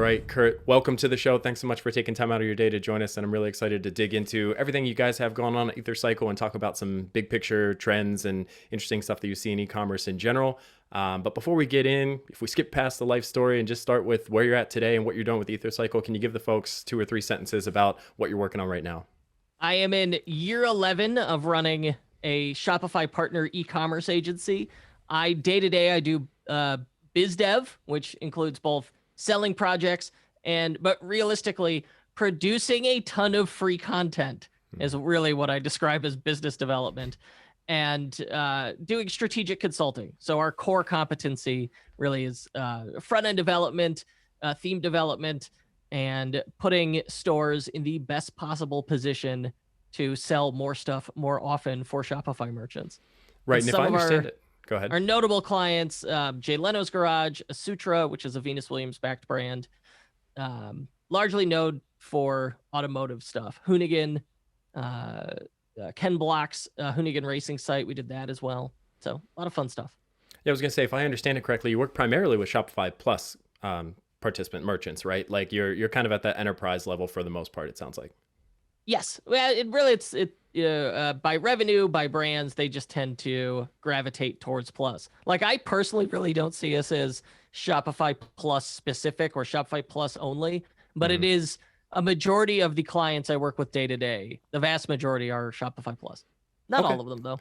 right, Kurt, welcome to the show. Thanks so much for taking time out of your day to join us. And I'm really excited to dig into everything you guys have going on at Ethercycle and talk about some big picture trends and interesting stuff that you see in e-commerce in general. But before we get in, if we skip past the life story and just start with where you're at today and what you're doing with Ethercycle, can you give the folks 2 or 3 sentences about what you're working on right now? I am in year 11 of running a Shopify partner e-commerce agency. Day to day, I do biz dev, which includes both selling projects but realistically, producing a ton of free content is really what I describe as business development, and doing strategic consulting. So our core competency really is front-end development, theme development, and putting stores in the best possible position to sell more stuff more often for Shopify merchants. Right, and if I understand it, go ahead. Our notable clients, Jay Leno's Garage, Asutra, which is a Venus Williams-backed brand, largely known for automotive stuff. Hoonigan, Ken Block's Hoonigan racing site, we did that as well. So a lot of fun stuff. Yeah, I was going to say, if I understand it correctly, you work primarily with Shopify Plus participant merchants, right? Like you're kind of at that enterprise level for the most part, it sounds like. Yes. Well, it's by revenue, by brands, they just tend to gravitate towards Plus. Like I personally really don't see us as Shopify Plus specific or Shopify Plus only, but it is a majority of the clients I work with day to day. The vast majority are Shopify Plus. Not all of them though.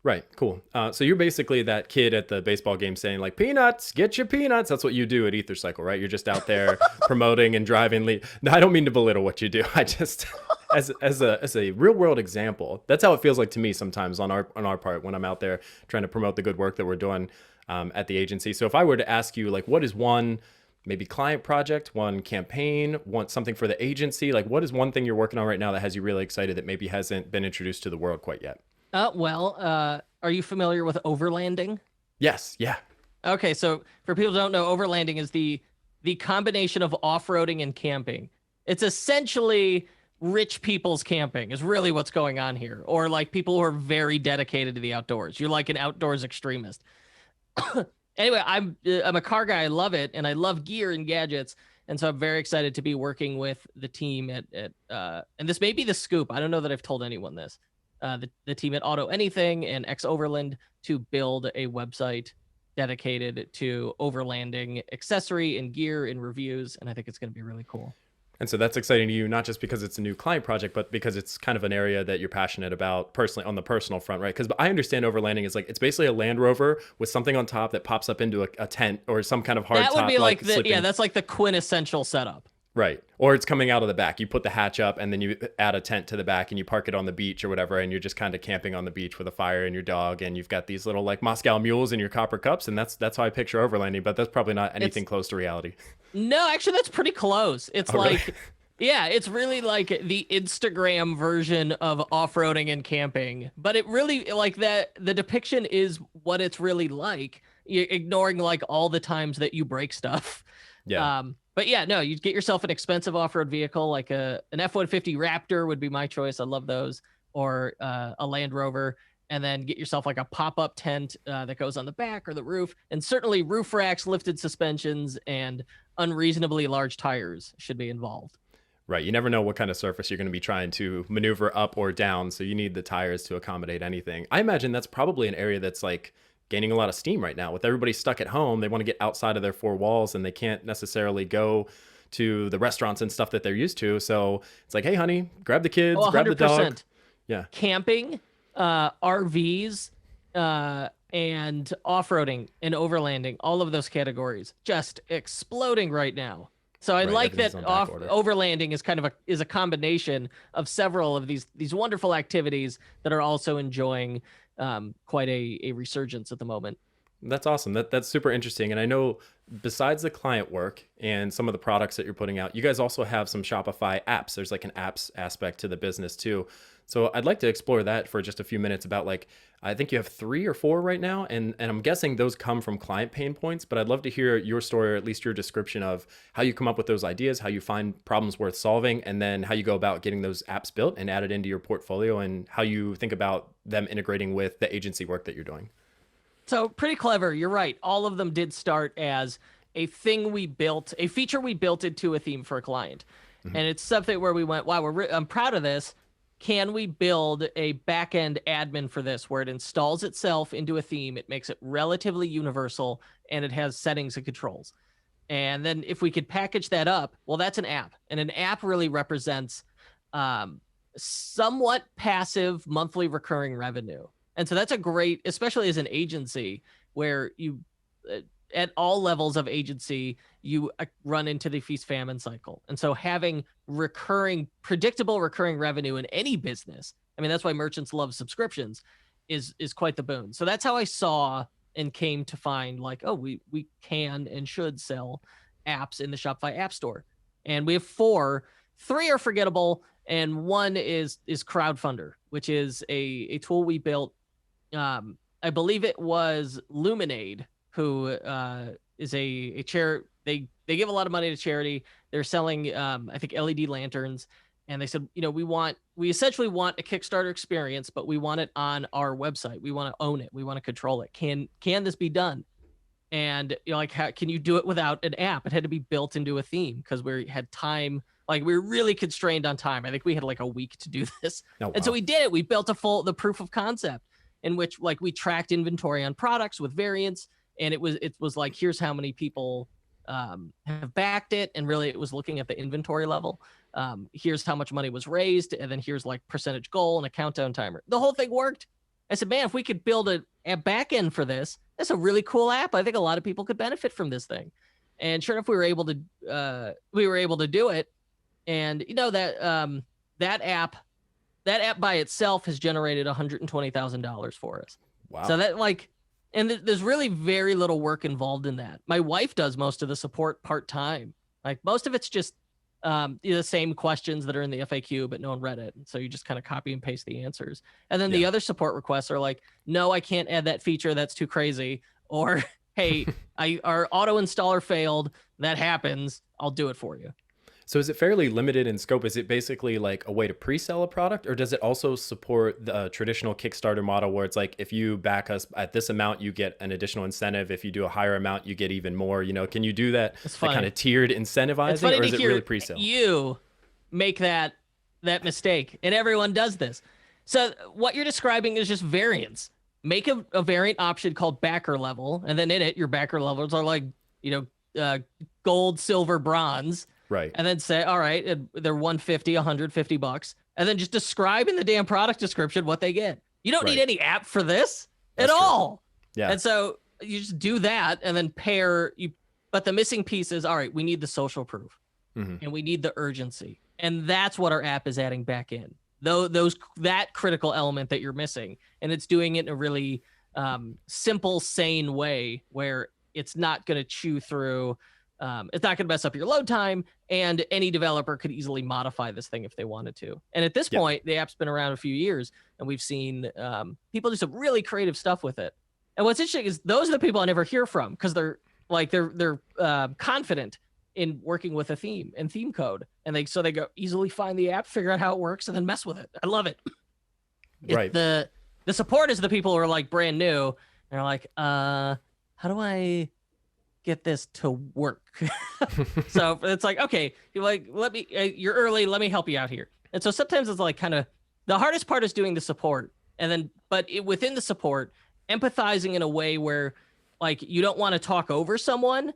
Right. Cool. So you're basically that kid at the baseball game saying like, peanuts, get your peanuts. That's what you do at Ethercycle, right? You're just out there promoting and driving lead. No, I don't mean to belittle what you do. I just, as a real world example, that's how it feels like to me sometimes on our part when I'm out there trying to promote the good work that we're doing at the agency. So if I were to ask you like, what is one maybe client project, one campaign, something for the agency? Like what is one thing you're working on right now that has you really excited that maybe hasn't been introduced to the world quite yet? Are you familiar with overlanding? Yes. Yeah. Okay, so for people who don't know, overlanding is the combination of off-roading and camping. It's essentially rich people's camping is really what's going on here, or like people who are very dedicated to the outdoors. You're like an outdoors extremist. Anyway, I'm a car guy. I love it, and I love gear and gadgets, and so I'm very excited to be working with the team at and this may be the scoop. I don't know that I've told anyone this. The team at Auto Anything and X Overland to build a website dedicated to overlanding accessory and gear and reviews, and I think it's going to be really cool. And so that's exciting to you, not just because it's a new client project, but because it's kind of an area that you're passionate about personally on the personal front, right? Because I understand overlanding is like, it's basically a Land Rover with something on top that pops up into a tent or some kind of hard top. That would be like that's like the quintessential setup. Right. Or it's coming out of the back. You put the hatch up and then you add a tent to the back and you park it on the beach or whatever. And you're just kind of camping on the beach with a fire and your dog. And you've got these little like Moscow mules in your copper cups. And that's how I picture overlanding, but that's probably not anything close to reality. No, actually that's pretty close. It's like, really? Yeah, it's really like the Instagram version of off-roading and camping, but it really like that. The depiction is what it's really like, ignoring like all the times that you break stuff. Yeah. But yeah, no, you get yourself an expensive off-road vehicle, like an F-150 Raptor would be my choice. I love those, or a Land Rover, and then get yourself like a pop-up tent that goes on the back or the roof, and certainly roof racks, lifted suspensions, and unreasonably large tires should be involved. Right. You never know what kind of surface you're going to be trying to maneuver up or down, so you need the tires to accommodate anything. I imagine that's probably an area that's like gaining a lot of steam right now with everybody stuck at home. They want to get outside of their 4 walls and they can't necessarily go to the restaurants and stuff that they're used to. So it's like, hey, honey, grab the kids, grab the dog. Yeah. Camping, RVs, and off-roading and overlanding, all of those categories just exploding right now. So I like that overlanding is kind of a combination of several of these wonderful activities that are also enjoying quite a resurgence at the moment. That's awesome. That's super interesting. And I know besides the client work and some of the products that you're putting out, you guys also have some Shopify apps. There's like an apps aspect to the business too. So I'd like to explore that for just a few minutes about like, I think you have 3 or 4 right now. And I'm guessing those come from client pain points, but I'd love to hear your story, or at least your description of how you come up with those ideas, how you find problems worth solving, and then how you go about getting those apps built and added into your portfolio, and how you think about them integrating with the agency work that you're doing. So pretty clever. You're right. All of them did start as a thing we built, a feature we built into a theme for a client. And it's something where we went, wow, I'm proud of this. Can we build a back-end admin for this where it installs itself into a theme, it makes it relatively universal, and it has settings and controls? And then if we could package that up, well, that's an app. And an app really represents somewhat passive monthly recurring revenue. And so that's a great, especially as an agency where you, at all levels of agency, you run into the feast famine cycle. And so having predictable recurring revenue in any business, I mean, that's why merchants love subscriptions, is quite the boon. So that's how I saw and came to find like, oh, we can and should sell apps in the Shopify App Store. And we have 4. 3 are forgettable, and 1 is Crowdfunder, which is a tool we built. I believe it was Luminade, who is a chair. They give a lot of money to charity. They're selling, I think, LED lanterns. And they said, we essentially want a Kickstarter experience, but we want it on our website. We want to own it. We want to control it. Can this be done? And how can you do it without an app? It had to be built into a theme because we had time. Like, we were really constrained on time. I think we had like a week to do this. Oh, wow. And so we did it. We built the proof of concept in which like we tracked inventory on products with variants. And it was like, here's how many people have backed it. And really it was looking at the inventory level. Here's how much money was raised. And then here's like percentage goal and a countdown timer. The whole thing worked. I said, man, if we could build a back end for this, that's a really cool app. I think a lot of people could benefit from this thing. And sure enough, we were able to do it. And that app by itself has generated $120,000 for us. Wow. So that and there's really very little work involved in that. My wife does most of the support part-time. Like, most of it's just the same questions that are in the FAQ, but no one read it. So you just kind of copy and paste the answers. And then the other support requests are like, no, I can't add that feature. That's too crazy. Or, hey, our auto installer failed. That happens. I'll do it for you. So is it fairly limited in scope? Is it basically like a way to pre-sell a product, or does it also support the traditional Kickstarter model where it's like, if you back us at this amount, you get an additional incentive. If you do a higher amount, you get even more, can you do that kind of tiered incentivizing, or is it really pre-sale? You make that mistake, and everyone does this. So what you're describing is just variants. Make a variant option called backer level, and then in it, your backer levels are like, gold, silver, bronze. Right. And then say, all right, they're $150, $150, and then just describe in the damn product description what they get. You don't need any app for this at all. Yeah. And so you just do that and then but the missing piece is, all right, we need the social proof and we need the urgency. And that's what our app is adding back in. That critical element that you're missing. And it's doing it in a really simple, sane way where it's not going to chew through. It's not going to mess up your load time, and any developer could easily modify this thing if they wanted to. And at this point, the app's been around a few years, and we've seen people do some really creative stuff with it. And what's interesting is those are the people I never hear from, because they're confident in working with a theme and theme code, and they go easily find the app, figure out how it works, and then mess with it. I love it. Right. The support is the people who are like brand new. And they're like, how do I get this to work? So it's like, okay, you're early, let me help you out here. And so sometimes it's like kind of the hardest part is doing the support, and then within the support, empathizing in a way where like you don't want to talk over someone,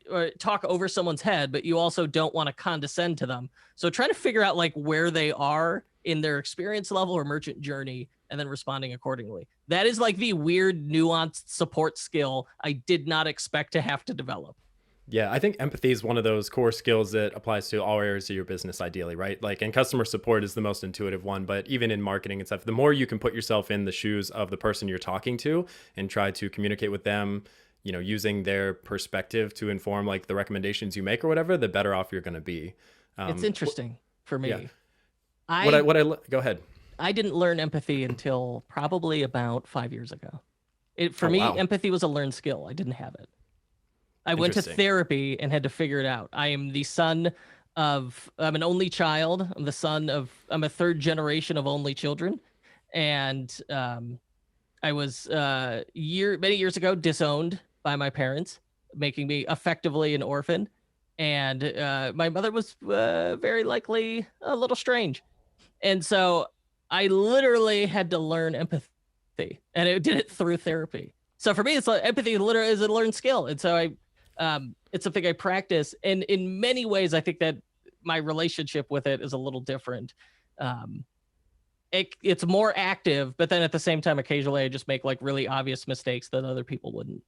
or talk over someone's head, but you also don't want to condescend to them. So trying to figure out like where they are in their experience level or merchant journey, and then responding accordingly. That is like the weird, nuanced support skill I did not expect to have to develop. Yeah, I think empathy is one of those core skills that applies to all areas of your business, ideally, right? Like, and customer support is the most intuitive one, but even in marketing and stuff, the more you can put yourself in the shoes of the person you're talking to and try to communicate with them, using their perspective to inform like the recommendations you make or whatever, the better off you're going to be. It's interesting for me. Yeah. Go ahead. I didn't learn empathy until probably about 5 years ago. For me, empathy was a learned skill. I didn't have it. I went to therapy and had to figure it out. I'm an only child. I'm a third generation of only children. And I was many years ago disowned by my parents. making me effectively an orphan. And my mother was very likely a little strange. And so I literally had to learn empathy, and I did it through therapy. So for me, it's like empathy literally is a learned skill. And so it's something I practice. And in many ways, I think that my relationship with it is a little different. Um, it's more active, but then at the same time, occasionally I just make like really obvious mistakes that other people wouldn't.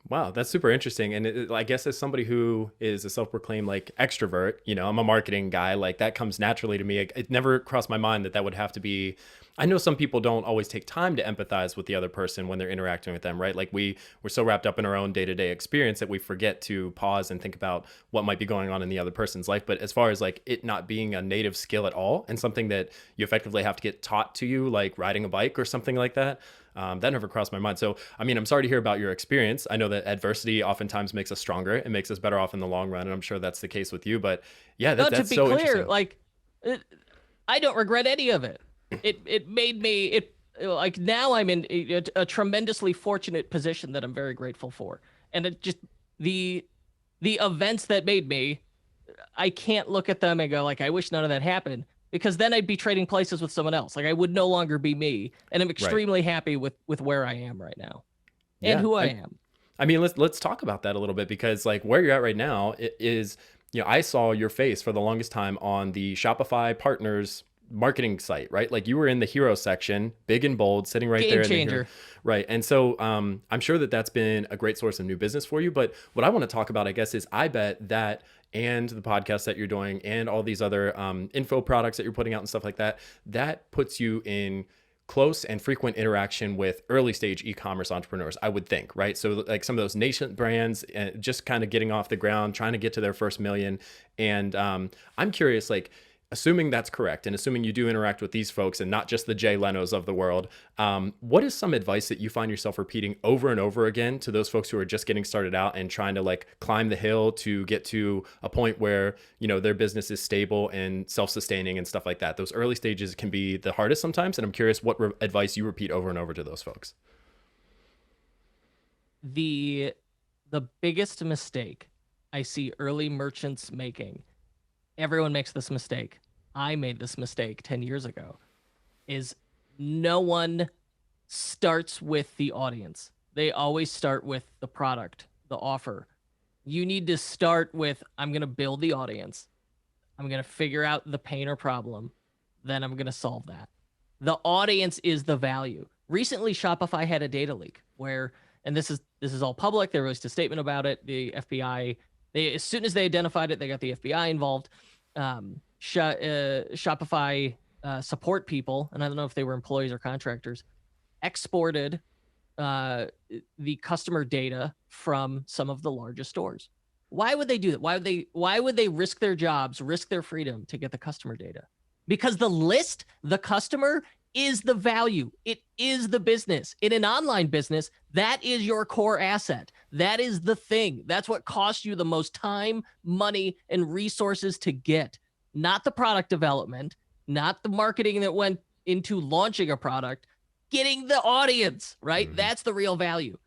Wow, that's super interesting. And I guess as somebody who is a self-proclaimed like extrovert, I'm a marketing guy, like that comes naturally to me. It never crossed my mind that that would have to be. I know some people don't always take time to empathize with the other person when they're interacting with them, right? Like we're so wrapped up in our own day-to-day experience that we forget to pause and think about what might be going on in the other person's life. But as far as like it not being a native skill at all and something that you effectively have to get taught to you, like riding a bike or something like that, that never crossed my mind. So, I mean, I'm sorry to hear about your experience. I know that adversity oftentimes makes us stronger. It makes us better off in the long run. And I'm sure that's the case with you. But yeah, No, that's to be so clear, interesting. like I don't regret any of it. It made me like now I'm in a tremendously fortunate position that I'm very grateful for. And it just the events that made me, I can't look at them and go like I wish none of that happened, because then I'd be trading places with someone else. Like I would no longer be me, and I'm Right. extremely happy with where I am right now and Yeah. who I am. I mean, let's talk about that a little bit because like where you're at right now is, I saw your face for the longest time on the Shopify partners marketing site, right? Like you were in the hero section, big and bold, sitting right Game there in the hero, changer. right? And so I'm sure that that's been a great source of new business for you. But what I want to talk about, I guess, is I bet that and the podcast that you're doing and all these other info products that you're putting out and stuff like that, that puts you in close and frequent interaction with early stage e-commerce entrepreneurs, I would think, right? So like some of those nascent brands, just kind of getting off the ground, trying to get to their first million. And I'm curious, like, assuming that's correct and assuming you do interact with these folks and not just the Jay Lenos of the world, what is some advice that you find yourself repeating over and over again to those folks who are just getting started out and trying to like climb the hill to get to a point where, their business is stable and self-sustaining and stuff like that? Those early stages can be the hardest sometimes. And I'm curious what advice you repeat over and over to those folks. The biggest mistake I see early merchants making, everyone makes this mistake. I made this mistake 10 years ago, is no one starts with the audience. They always start with the product, the offer. You need to start with, I'm going to build the audience. I'm going to figure out the pain or problem. Then I'm going to solve that. The audience is the value. Recently, Shopify had a data leak where, and this is all public, they released a statement about it. The FBI, as soon as they identified it, they got the FBI involved. Shopify support people, and I don't know if they were employees or contractors, exported the customer data from some of the largest stores. Why would they do that? Why would they risk their jobs, risk their freedom to get the customer data? Because the list, the customer is the value. It is the business. In an online business, that is your core asset. That is the thing. That's what costs you the most time, money, and resources to get. Not the product development, not the marketing that went into launching a product, getting the audience, right? Mm-hmm. That's the real value.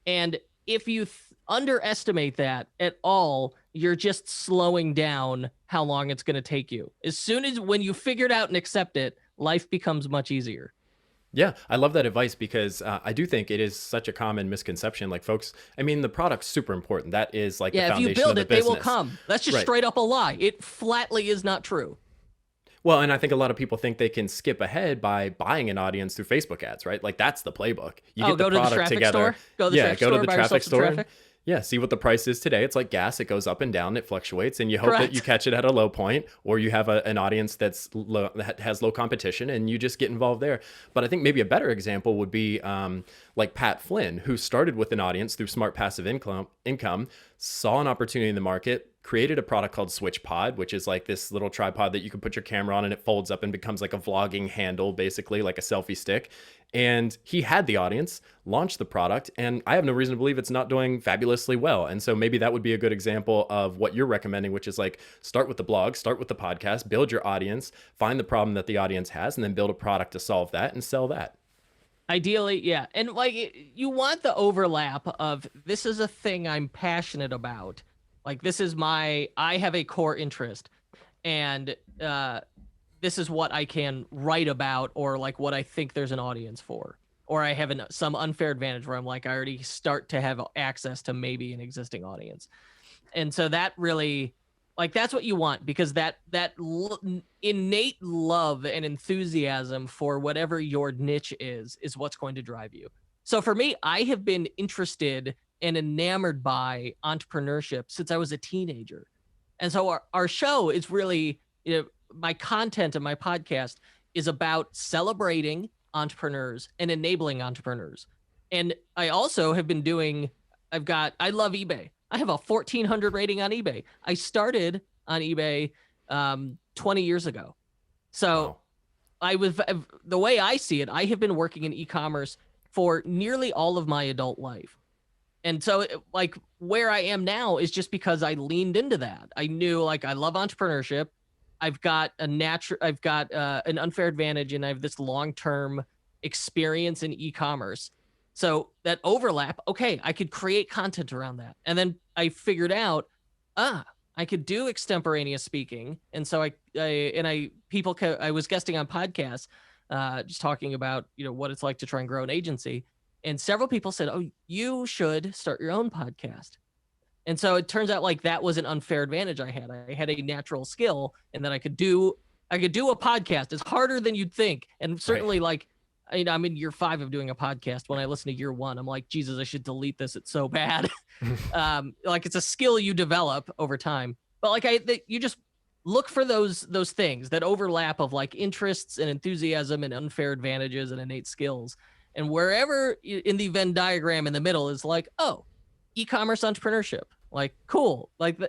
And if you underestimate that at all, you're just slowing down how long it's going to take you. As soon as when you figure it out and accept it, life becomes much easier. Yeah, I love that advice because I do think it is such a common misconception. Like folks, I mean, the product's super important. That is like the foundation if you build of the it, business. they will come. That's just Right. straight up a lie. It flatly is not true. Well, and I think a lot of people think they can skip ahead by buying an audience through Facebook ads, right? Like that's the playbook. You get go the to the product traffic together. store. Go to the traffic go store, to the buy traffic yourself some store. traffic. Yeah, see what the price is today. It's like gas. It goes up and down. It fluctuates, and you hope that Correct. you catch it at a low point, or you have an audience that has low competition, and you just get involved there. But I think maybe a better example would be like Pat Flynn, who started with an audience through smart passive income, saw an opportunity in the market, created a product called SwitchPod, which is like this little tripod that you can put your camera on and it folds up and becomes like a vlogging handle, basically like a selfie stick. And he had the audience, launched the product, and I have no reason to believe it's not doing fabulously well. And so maybe that would be a good example of what you're recommending, which is like start with the blog, start with the podcast, build your audience, find the problem that the audience has, and then build a product to solve that and sell that. Ideally, yeah. And like you want the overlap of this is a thing I'm passionate about. Like this is I have a core interest, and this is what I can write about, or like what I think there's an audience for. Or I have some unfair advantage where I'm like I already start to have access to maybe an existing audience. And so that really, like, that's what you want, because that innate love and enthusiasm for whatever your niche is what's going to drive you. So for me, I have been interested and enamored by entrepreneurship since I was a teenager. And so our show is really, my content and my podcast is about celebrating entrepreneurs and enabling entrepreneurs. And I also have been doing, I love eBay. I have a 1,400 rating on eBay. I started on eBay 20 years ago. So wow. The way I see it, I have been working in e-commerce for nearly all of my adult life. And so like where I am now is just because I leaned into that. I knew like I love entrepreneurship. I've got an unfair advantage, and I have this long-term experience in e-commerce. So that overlap, okay, I could create content around that. And then I figured out, I could do extemporaneous speaking. And so I was guesting on podcasts, just talking about, what it's like to try and grow an agency. And several people said, oh, you should start your own podcast. And so it turns out like that was an unfair advantage I had. I had a natural skill, and that I could do a podcast. It's harder than you'd think. And certainly like, I'm in year 5 of doing a podcast. When I listen to year 1, I'm like, Jesus, I should delete this. It's so bad. Like it's a skill you develop over time. But like you just look for those things, that overlap of like interests and enthusiasm and unfair advantages and innate skills. And wherever in the Venn diagram in the middle is like, oh, e-commerce entrepreneurship. Like, cool. Like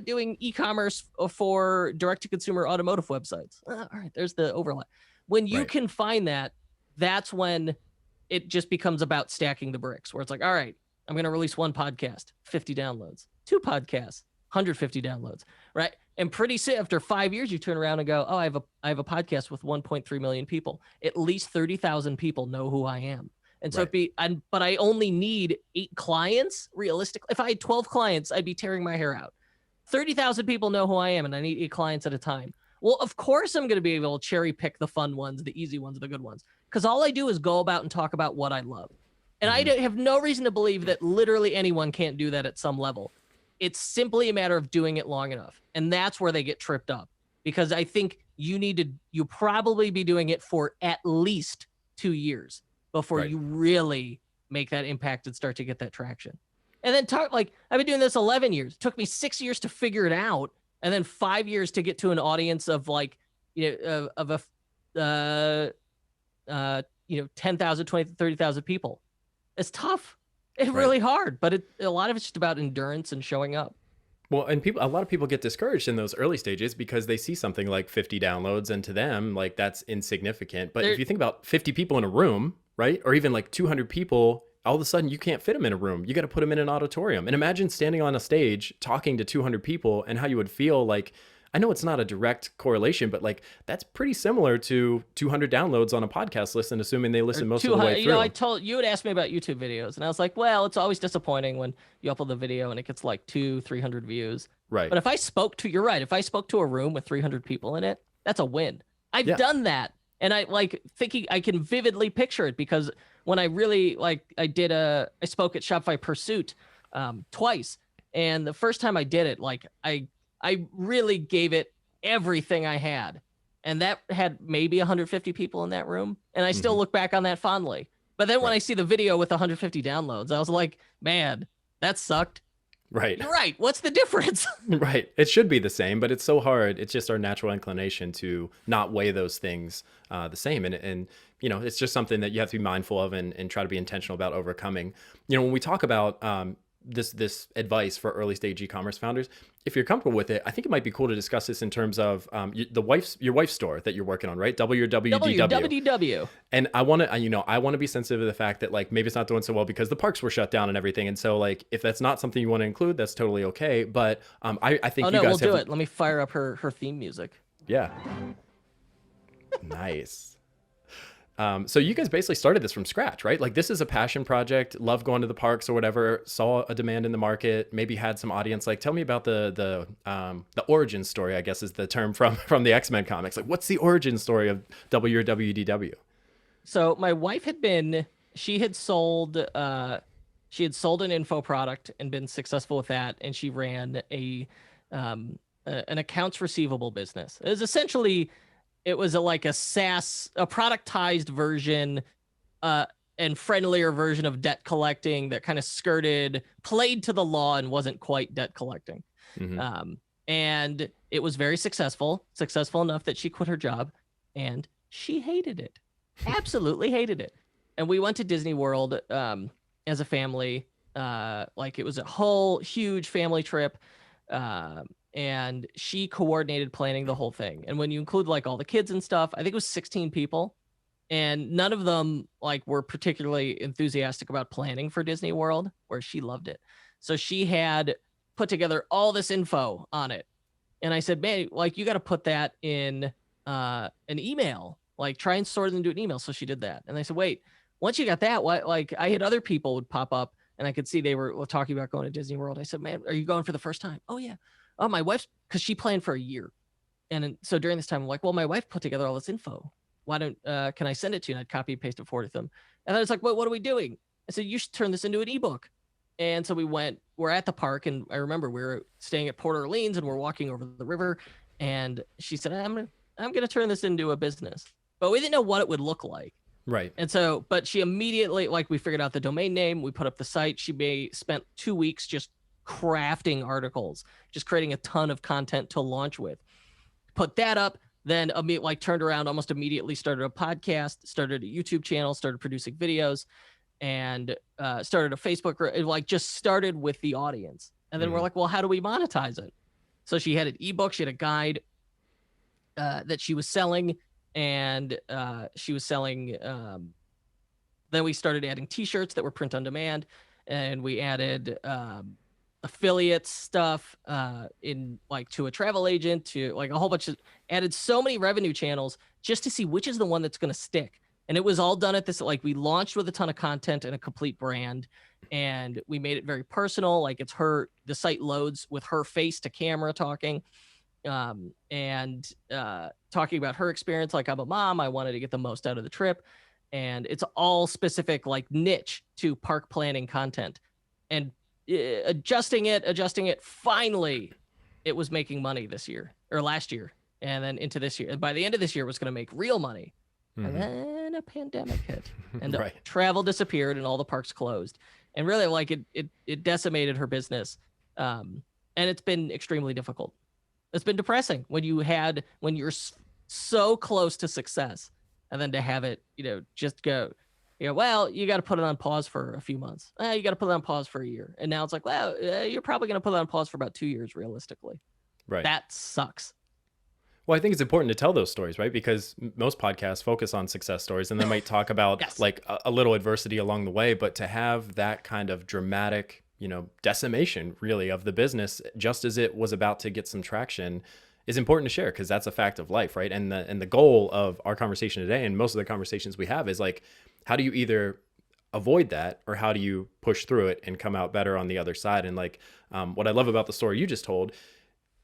doing e-commerce for direct-to-consumer automotive websites. All right, there's the overlap. When you can find that, that's when it just becomes about stacking the bricks, where it's like, all right, I'm going to release 1 podcast, 50 downloads, 2 podcasts, 150 downloads, right? And pretty soon, after 5 years, you turn around and go, oh, I have a podcast with 1.3 million people. At least 30,000 people know who I am. And so but I only need 8 clients, realistically. If I had 12 clients, I'd be tearing my hair out. 30,000 people know who I am, and I need 8 clients at a time. Well, of course I'm going to be able to cherry pick the fun ones, the easy ones, the good ones, because all I do is go about and talk about what I love. And I have no reason to believe that literally anyone can't do that at some level. It's simply a matter of doing it long enough. And that's where they get tripped up, because I think you probably be doing it for at least 2 years before you really make that impact and start to get that traction. And then I've been doing this 11 years. It took me 6 years to figure it out. And then 5 years to get to an audience of like, 10,000, 20,000, 30,000 people. It's tough. It's really hard, but a lot of it's just about endurance and showing up. Well, and a lot of people get discouraged in those early stages because they see something like 50 downloads, and to them, like, that's insignificant. But if you think about 50 people in a room, right? Or even like 200 people, all of a sudden you can't fit them in a room. You got to put them in an auditorium. And imagine standing on a stage talking to 200 people and how you would feel. Like, I know it's not a direct correlation, but like that's pretty similar to 200 downloads on a podcast listen, assuming they listen most of the way through. I told you would ask me about YouTube videos, and I was like, well, it's always disappointing when you upload the video and it gets like 200-300 views. Right. But if I spoke to a room with 300 people in it, that's a win. I've done that. And I like thinking I can vividly picture it, because when I really I spoke at Shopify Pursuit twice. And the first time I did it, like I really gave it everything I had. And that had maybe 150 people in that room. And I still look back on that fondly. But then when I see the video with 150 downloads, I was like, man, that sucked. Right. You're right. What's the difference? Right. It should be the same, but it's so hard. It's just our natural inclination to not weigh those things the same. And it's just something that you have to be mindful of and try to be intentional about overcoming. When we talk about this advice for early stage e-commerce founders, if you're comfortable with it, I think it might be cool to discuss this in terms of your wife's store that you're working on, right? WWDW. And I want to be sensitive to the fact that like maybe it's not doing so well because the parks were shut down and everything. And so like if that's not something you want to include, that's totally okay. But I think we'll do it. Let me fire up her theme music. Yeah. Nice. So you guys basically started this from scratch, right? Like this is a passion project, love going to the parks or whatever, saw a demand in the market, maybe had some audience. Like tell me about the origin story, I guess is the term from the X-Men comics. Like what's the origin story of WWDW? So my wife she had sold an info product and been successful with that, and she ran an accounts receivable business. It was like a SaaS, a productized version, and friendlier version of debt collecting that kind of played to the law and wasn't quite debt collecting. Mm-hmm. And it was very successful enough that she quit her job, and she hated it, absolutely hated it. And we went to Disney World as a family. Like it was a whole huge family trip. And she coordinated planning the whole thing. And when you include like all the kids and stuff, I think it was 16 people. And none of them like were particularly enthusiastic about planning for Disney World, where she loved it. So she had put together all this info on it. And I said, man, like you got to put that in an email, like try and sort it into an email. So she did that. And I said, wait, once you got that, what, like I had other people would pop up and I could see they were talking about going to Disney World. I said, man, are you going for the first time? Oh yeah. Oh, my wife's, because she planned for a year. And so during this time, I'm like, well, my wife put together all this info. Why don't, can I send it to you? And I'd copy and paste it forward to them. And then it's like, what are we doing? I said, you should turn this into an ebook. And so we're at the park. And I remember we were staying at Port Orleans and we're walking over the river. And she said, I'm going to turn this into a business. But we didn't know what it would look like. Right. And so, but she immediately, like we figured out the domain name, we put up the site. She spent 2 weeks just crafting articles, just creating a ton of content to launch with. Put that up, then like turned around, almost immediately started a podcast, started a YouTube channel, started producing videos, and started a Facebook, like just started with the audience. And then we're like, well, how do we monetize it? So she had an ebook, she had a guide that she was selling, and she was selling. Then we started adding t-shirts that were print on demand, and we added affiliate stuff in like to a travel agent, to like a whole bunch of, added so many revenue channels just to see which is the one that's going to stick. And it was all done at this, like we launched with a ton of content and a complete brand, and we made it very personal. Like the site loads with her face to camera talking, and talking about her experience. Like, I'm a mom, I wanted to get the most out of the trip. And it's all specific, like niche to park planning content, and adjusting it. Finally, it was making money this year or last year, and then into this year. And by the end of this year, it was going to make real money. And then a pandemic hit, and right. Travel disappeared, and all the parks closed. And really, like it decimated her business. And it's been extremely difficult. It's been depressing when you're so close to success, and then to have it, just go, well, you got to put it on pause for a few months. You got to put it on pause for a year. And now it's like, well, you're probably going to put it on pause for about 2 years, realistically. Right. That sucks. Well, I think it's important to tell those stories, right? Because most podcasts focus on success stories, and they might talk about yes. like a little adversity along the way, but to have that kind of dramatic, decimation really of the business, just as it was about to get some traction, is important to share, because that's a fact of life, right? And the goal of our conversation today, and most of the conversations we have, is like, how do you either avoid that, or how do you push through it and come out better on the other side? And like, what I love about the story you just told,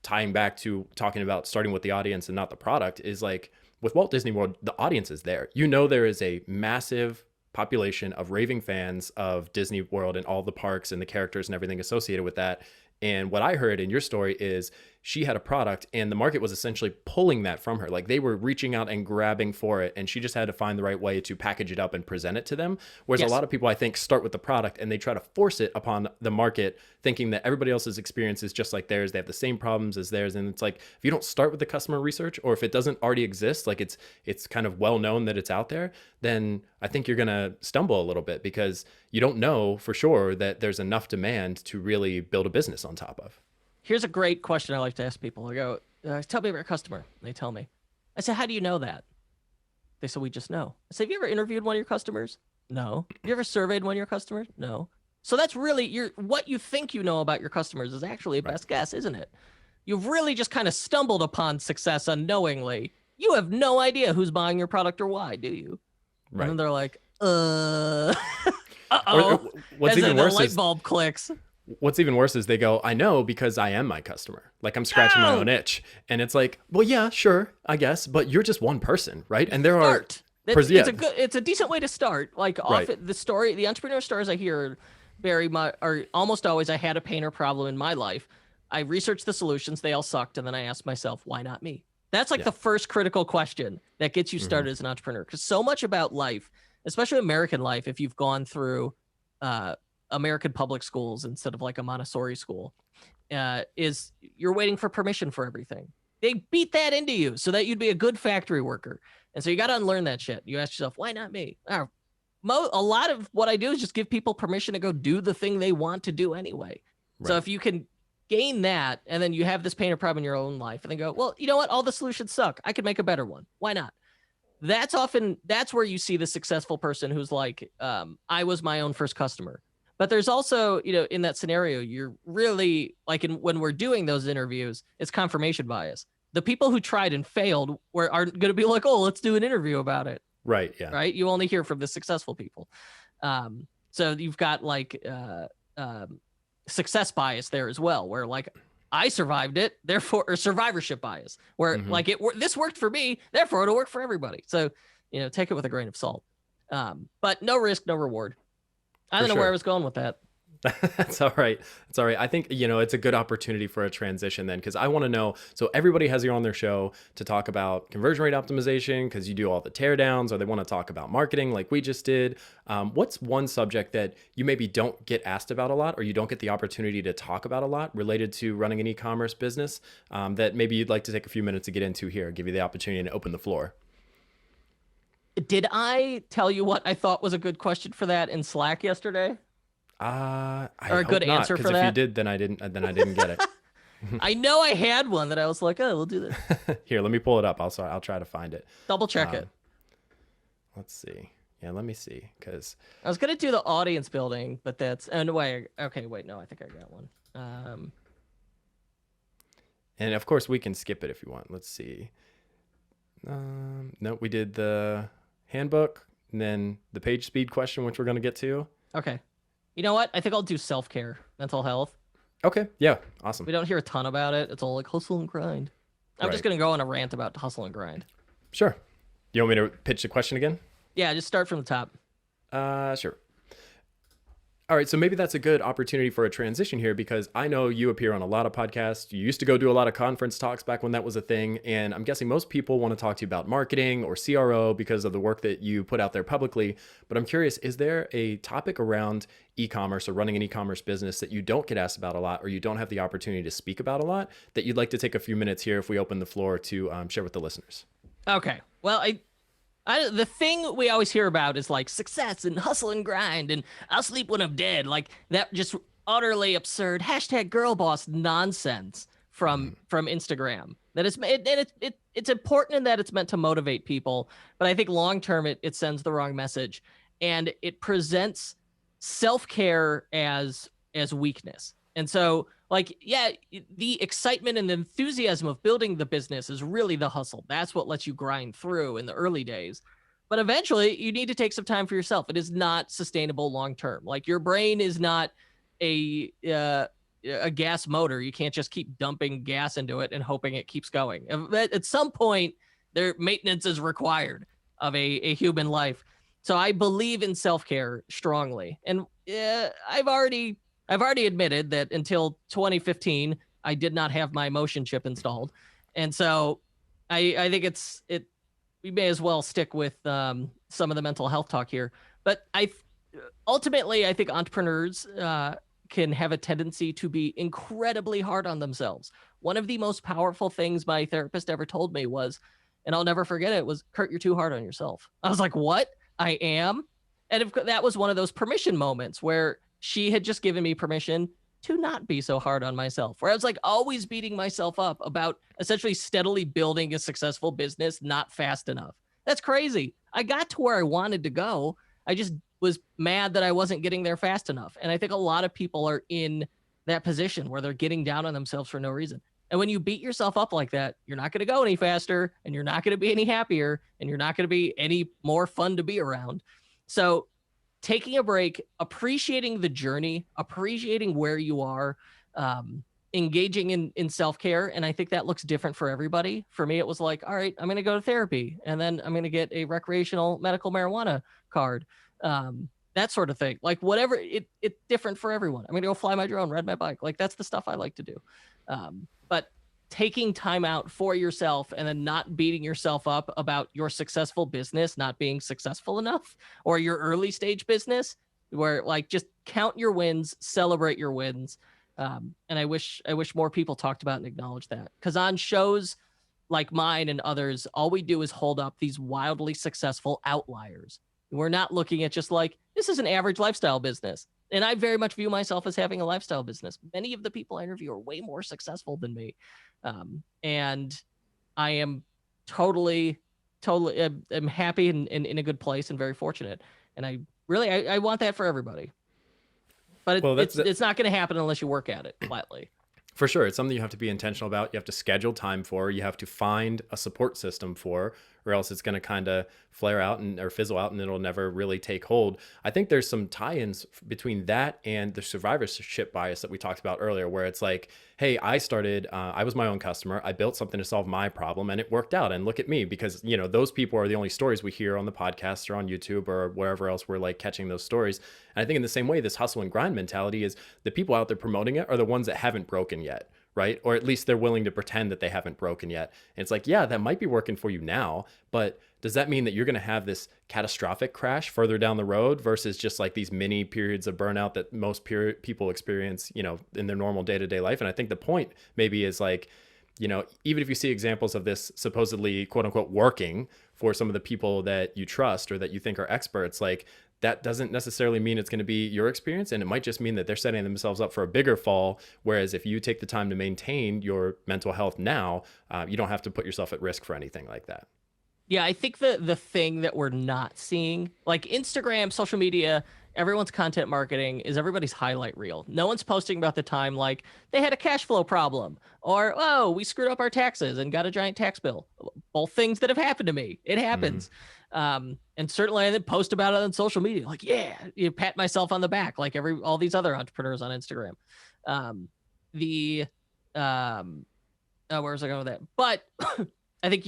tying back to talking about starting with the audience and not the product, is like with Walt Disney World, the audience is there. There is a massive population of raving fans of Disney World and all the parks and the characters and everything associated with that. And what I heard in your story is she had a product, and the market was essentially pulling that from her. Like they were reaching out and grabbing for it, and she just had to find the right way to package it up and present it to them. Whereas yes. A lot of people, I think, start with the product and they try to force it upon the market, thinking that everybody else's experience is just like theirs. They have the same problems as theirs. And it's like, if you don't start with the customer research, or if it doesn't already exist, like it's kind of well known that it's out there, then I think you're going to stumble a little bit, because you don't know for sure that there's enough demand to really build a business on top of. Here's a great question I like to ask people. I go, tell me about your customer. And they tell me. I say, how do you know that? They say, we just know. I say, have you ever interviewed one of your customers? No. Have you ever surveyed one of your customers? No. So that's really what you think you know about your customers is actually a best guess, isn't it? You've really just kind of stumbled upon success unknowingly. You have no idea who's buying your product or why, do you? And then Right. they're like, Or uh-oh. what's As even the worse light is bulb clicks. what's even worse is they go, I know because I am my customer. Like I'm scratching my own No! itch. And it's like, well, yeah, sure, I guess, but you're just one person, right? And there are, Start. It's yeah, a good, it's a decent way to start. Like right, often the entrepreneur stories I hear very much are almost always I had a pain or problem in my life. I researched the solutions, they all sucked, and then I asked myself, why not me? That's like yeah, the first critical question that gets you hmm started as an entrepreneur. Because so much about life, especially American life, if you've gone through uh, American public schools instead of like a Montessori school, is you're waiting for permission for everything. They beat that into you so that you'd be a good factory worker. And so you got to unlearn that shit. You ask yourself, why not me? A lot of what I do is just give people permission to go do the thing they want to do anyway. So right, if you can gain that, and then you have this pain or problem in your own life, and then go, well, you know what? All the solutions suck. I could make a better one. Why not? That's where you see the successful person who's like, I was my own first customer. But there's also, in that scenario, you're really like when we're doing those interviews, it's confirmation bias. The people who tried and failed aren't going to be like, oh, let's do an interview about it. right, yeah, Right. You only hear from the successful people. So you've got like success bias there as well, where like I survived it, therefore, or survivorship bias, where hmm like this worked for me, therefore it'll work for everybody. So, take it with a grain of salt. But no risk, no reward. I for don't know where I sure. was going with that. That's all right. It's all right. I think, it's a good opportunity for a transition then, because I want to know. So everybody has you on their show to talk about conversion rate optimization because you do all the teardowns, or they want to talk about marketing like we just did. What's one subject that you maybe don't get asked about a lot, or you don't get the opportunity to talk about a lot related to running an e-commerce business, that maybe you'd like to take a few minutes to get into here, give you the opportunity to open the floor? Did I tell you what I thought was a good question for that in Slack yesterday? I Or a good hope not, answer because for if you that? did, then I didn't. Then I didn't get it. I know I had one that I was like, oh, we'll do this. Here, let me pull it up. I'll try to find it. Double check it. Um, let's see. Yeah, let me see, because I was gonna do the audience building, but that's no way. Okay, wait, no, I think I got one. and of course we can skip it if you want. Let's see. No, we did the handbook and then the page speed question, which we're going to get to. Okay, you know what? I think I'll do self-care, mental health. Okay, yeah, awesome. We don't hear a ton about it. It's all like hustle and grind. I'm just Right. gonna go on a rant about hustle and grind. Sure. You want me to pitch the question again? Yeah, just start from the top. Sure. All right, so maybe that's a good opportunity for a transition here, because I know you appear on a lot of podcasts. You used to go do a lot of conference talks back when that was a thing, and I'm guessing most people want to talk to you about marketing or CRO because of the work that you put out there publicly. But I'm curious, is there a topic around e-commerce or running an e-commerce business that you don't get asked about a lot, or you don't have the opportunity to speak about a lot, that you'd like to take a few minutes here if we open the floor to share with the listeners? Okay. Well, the thing we always hear about is like success and hustle and grind and I'll sleep when I'm dead. Like that just utterly absurd hashtag girl boss nonsense from Instagram. That it's important in that it's meant to motivate people, but I think long term it sends the wrong message, and it presents self-care as weakness. And so like, yeah, the excitement and the enthusiasm of building the business is really the hustle. That's what lets you grind through in the early days. But eventually you need to take some time for yourself. It is not sustainable long term. Like your brain is not a gas motor. You can't just keep dumping gas into it and hoping it keeps going. At some point, their maintenance is required of a human life. So I believe in self-care strongly. And I've already admitted that until 2015, I did not have my motion chip installed. And so I think we may as well stick with some of the mental health talk here. But ultimately, I think entrepreneurs can have a tendency to be incredibly hard on themselves. One of the most powerful things my therapist ever told me was, and I'll never forget it, was, Kurt, you're too hard on yourself. I was like, what? I am? And that was one of those permission moments where she had just given me permission to not be so hard on myself, where I was like always beating myself up about essentially steadily building a successful business, not fast enough. That's crazy. I got to where I wanted to go. I just was mad that I wasn't getting there fast enough. And I think a lot of people are in that position where they're getting down on themselves for no reason. And when you beat yourself up like that, you're not going to go any faster, and you're not going to be any happier, and you're not going to be any more fun to be around. So taking a break, appreciating the journey, appreciating where you are, engaging in self-care. And I think that looks different for everybody. For me, it was like, all right, I'm going to go to therapy, and then I'm going to get a recreational medical marijuana card. That sort of thing. Like whatever, it's different for everyone. I'm going to go fly my drone, ride my bike. Like that's the stuff I like to do. But taking time out for yourself and then not beating yourself up about your successful business not being successful enough, or your early stage business, where like just count your wins, celebrate your wins. And I wish more people talked about and acknowledged that, because on shows like mine and others, all we do is hold up these wildly successful outliers. We're not looking at just like, this is an average lifestyle business. And I very much view myself as having a lifestyle business. Many of the people I interview are way more successful than me. And I am totally I'm happy and in a good place and very fortunate. And I want that for everybody. But it's not going to happen unless you work at it flatly. For sure. It's something you have to be intentional about. You have to schedule time for, you have to find a support system for, or else it's going to kind of flare out or fizzle out, and it'll never really take hold. I think there's some tie-ins between that and the survivorship bias that we talked about earlier, where it's like, hey, I was my own customer. I built something to solve my problem and it worked out. And look at me, because, those people are the only stories we hear on the podcast or on YouTube or wherever else we're like catching those stories. And I think in the same way, this hustle and grind mentality is the people out there promoting it are the ones that haven't broken yet, right? Or at least they're willing to pretend that they haven't broken yet. And it's like, yeah, that might be working for you now, but does that mean that you're going to have this catastrophic crash further down the road versus just like these mini periods of burnout that most people experience, in their normal day-to-day life? And I think the point maybe is like, even if you see examples of this supposedly quote unquote working for some of the people that you trust or that you think are experts, like that doesn't necessarily mean it's going to be your experience. And it might just mean that they're setting themselves up for a bigger fall. Whereas if you take the time to maintain your mental health now, you don't have to put yourself at risk for anything like that. Yeah, I think the thing that we're not seeing, like Instagram, social media, everyone's content marketing is everybody's highlight reel. No one's posting about the time like they had a cash flow problem, or, oh, we screwed up our taxes and got a giant tax bill. Both things that have happened to me. It happens. And certainly I didn't post about it on social media. Like, yeah, you pat myself on the back like all these other entrepreneurs on Instagram. Where was I going with that? But I think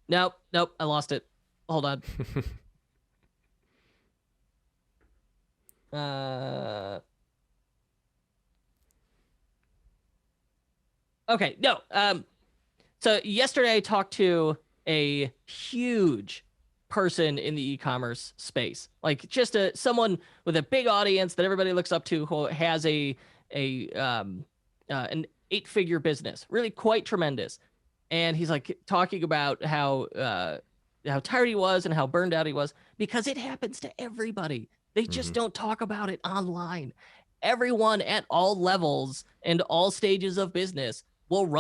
Nope, I lost it. Hold on. Okay, no. So yesterday I talked to a huge person in the e-commerce space, like just someone with a big audience that everybody looks up to, who has an 8-figure business, really quite tremendous. And he's like talking about how tired he was and how burned out he was, because it happens to everybody. They just don't talk about it online. Everyone at all levels and all stages of business will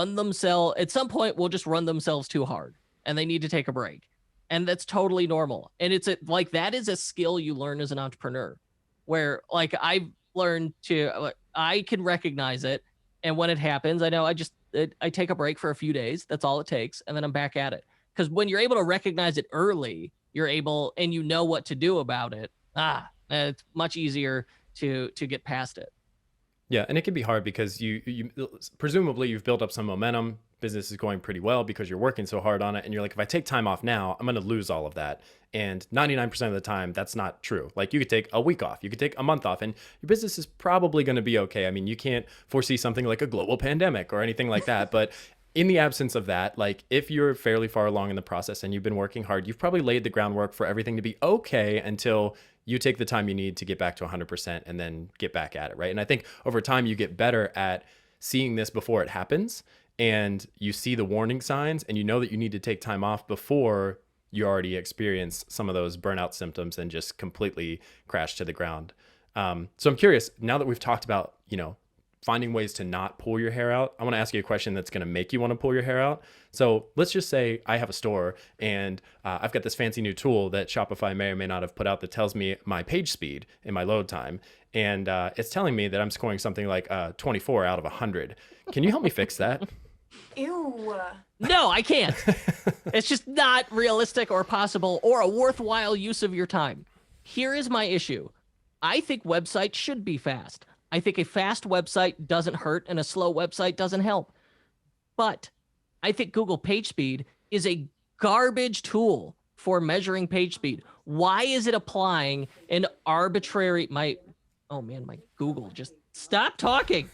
at some point will just run themselves too hard, and they need to take a break. And that's totally normal. And that is a skill you learn as an entrepreneur, where like I've learned I can recognize it. And when it happens, I know I take a break for a few days. That's all it takes. And then I'm back at it. Because when you're able to recognize it early, and you know what to do about it. It's much easier to get past it. Yeah. And it can be hard because you presumably you've built up some momentum. Business is going pretty well because you're working so hard on it. And you're like, if I take time off now, I'm going to lose all of that. And 99% of the time, that's not true. Like you could take a week off, you could take a month off, and your business is probably going to be okay. I mean, you can't foresee something like a global pandemic or anything like that. But in the absence of that, like if you're fairly far along in the process and you've been working hard, you've probably laid the groundwork for everything to be okay until you take the time you need to get back to 100% and then get back at it, right? And I think over time, you get better at seeing this before it happens. And you see the warning signs, and you know that you need to take time off before you already experience some of those burnout symptoms and just completely crash to the ground. So I'm curious, now that we've talked about, finding ways to not pull your hair out, I want to ask you a question that's going to make you want to pull your hair out. So let's just say I have a store and I've got this fancy new tool that Shopify may or may not have put out that tells me my page speed and my load time. and it's telling me that I'm scoring something like 24 out of 100. Can you help me fix that? Ew. No, I can't. It's just not realistic or possible or a worthwhile use of your time. Here is my issue. I think websites should be fast. I think a fast website doesn't hurt and a slow website doesn't help. But I think Google PageSpeed is a garbage tool for measuring page speed. Why is it applying an arbitrary, oh man, my Google, just stop talking.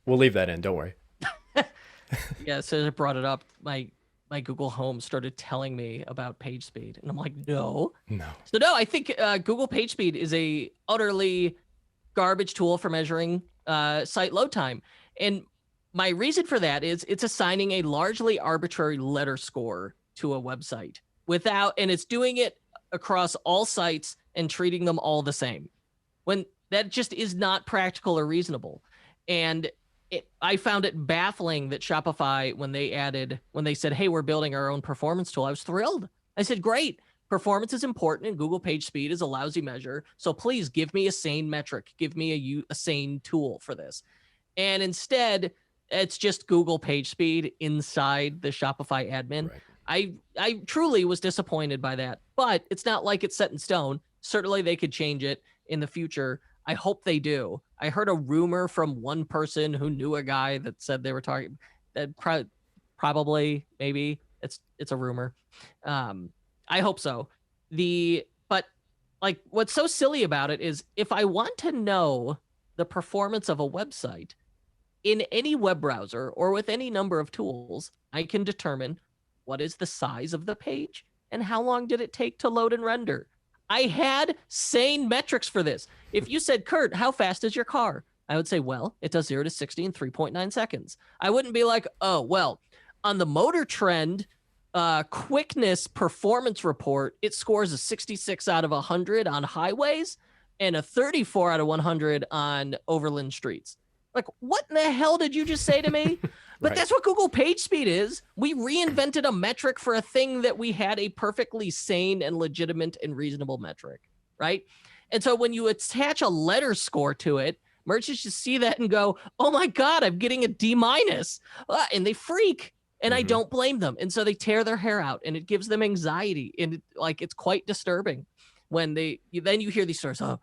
We'll leave that in, don't worry. Yeah, as soon as I brought it up, my Google Home started telling me about page speed. And I'm like, no. So no, I think Google PageSpeed is a utterly garbage tool for measuring site load time. And my reason for that is it's assigning a largely arbitrary letter score to a website and it's doing it across all sites and treating them all the same, when that just is not practical or reasonable. And I found it baffling that Shopify, when they said, hey, we're building our own performance tool, I was thrilled. I said, great. Performance is important and Google PageSpeed is a lousy measure. So please give me a sane metric. Give me a sane tool for this. And instead, it's just Google PageSpeed inside the Shopify admin. Right. I truly was disappointed by that, but it's not like it's set in stone. Certainly they could change it in the future. I hope they do. I heard a rumor from one person who knew a guy that said they were talking that probably, maybe it's a rumor. I hope so. But like what's so silly about it is if I want to know the performance of a website in any web browser or with any number of tools, I can determine what is the size of the page and how long did it take to load and render. I had sane metrics for this. If you said, Kurt, how fast is your car? I would say, well, it does 0 to 60 in 3.9 seconds. I wouldn't be like, oh, well, on the Motor Trend quickness performance report, it scores a 66 out of 100 on highways and a 34 out of 100 on overland streets. Like, what in the hell did you just say to me? But That's what Google PageSpeed is. We reinvented a metric for a thing that we had a perfectly sane and legitimate and reasonable metric, right? And so when you attach a letter score to it, merchants just see that and go, oh my God, I'm getting a D-. And they freak. And I don't blame them. And so they tear their hair out and it gives them anxiety. And it's quite disturbing when then you hear these stories, oh,